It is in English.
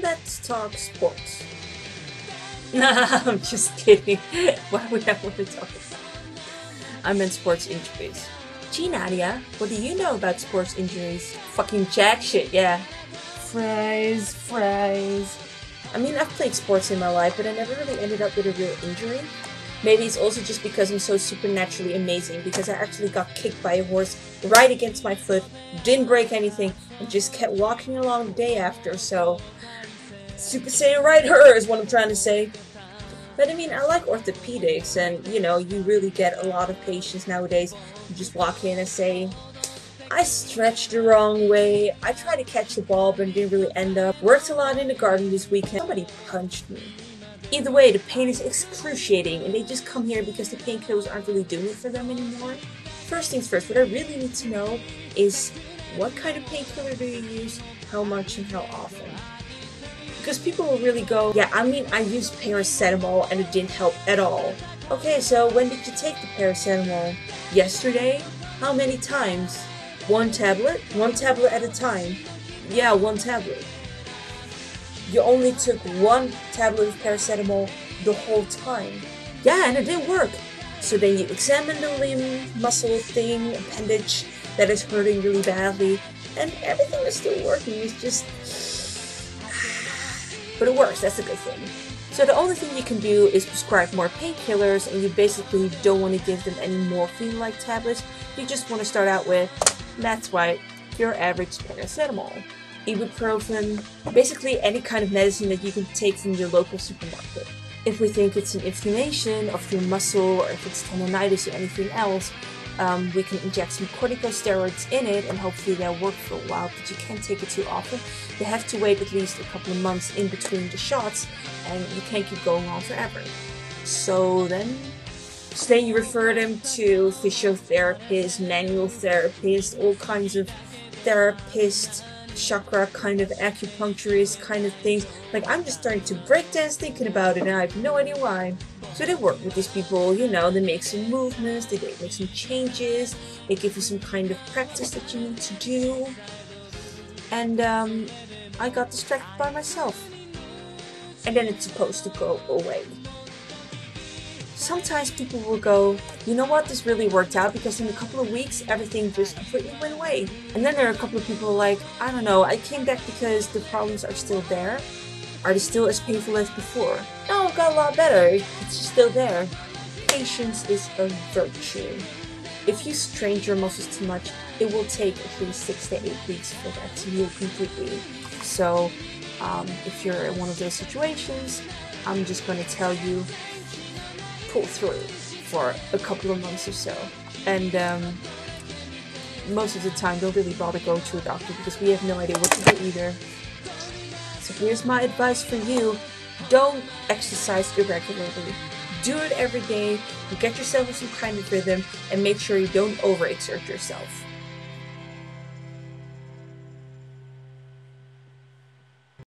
let's talk sports. Nah, I'm just kidding. Why would I want to talk about it? I meant sports injuries. Gee, Nadia, what do you know about sports injuries? Fucking jack shit, yeah. Fries. I mean, I've played sports in my life, but I never really ended up with a real injury. Maybe it's also just because I'm so supernaturally amazing, because I actually got kicked by a horse right against my foot, didn't break anything, and just kept walking along the day after, so... Super Saiyan right her is what I'm trying to say. But I mean, I like orthopedics, and you know, you really get a lot of patients nowadays. You just walk in and say, I stretched the wrong way, I tried to catch the ball but it didn't really end up. Worked a lot in the garden this weekend, somebody punched me. Either way, the pain is excruciating and they just come here because the painkillers aren't really doing it for them anymore. First things first, what I really need to know is what kind of painkiller do you use, how much and how often. Because people will really go, yeah, I mean, I used paracetamol and it didn't help at all. Okay, so when did you take the paracetamol? Yesterday? How many times? One tablet? One tablet at a time? Yeah, one tablet. You only took one tablet of paracetamol the whole time. Yeah, and it didn't work. So then you examine the limb, muscle thing, appendage that is hurting really badly, and everything is still working. It's just... But it works, that's a good thing. So the only thing you can do is prescribe more painkillers, and you basically don't want to give them any morphine-like tablets. You just want to start out with, that's right, your average paracetamol. Ibuprofen, basically any kind of medicine that you can take from your local supermarket. If we think it's an inflammation of your muscle, or if it's tendonitis or anything else, we can inject some corticosteroids in it and hopefully they'll work for a while, but you can't take it too often. You have to wait at least a couple of months in between the shots and you can't keep going on forever. So then you refer them to physiotherapists, manual therapists, all kinds of therapists, chakra kind of acupuncturist kind of things. Like, I'm just starting to break dance thinking about it and I have no idea why. So they work with these people, you know, they make some movements, they make some changes, they give you some kind of practice that you need to do. And I got distracted by myself. And then it's supposed to go away. Sometimes people will go, you know what, this really worked out because in a couple of weeks everything just completely went away. And then there are a couple of people like, I don't know, I came back because the problems are still there. Are they still as painful as before? No, it got a lot better. It's just still there. Patience is a virtue. If you strain your muscles too much, it will take at least 6 to 8 weeks for that to heal completely. So if you're in one of those situations, I'm just going to tell you, pull through for a couple of months or so. And most of the time, don't really bother going to a doctor because we have no idea what to do either. So here's my advice for you. Don't exercise irregularly. Do it every day, get yourself in some kind of rhythm, and make sure you don't overexert yourself.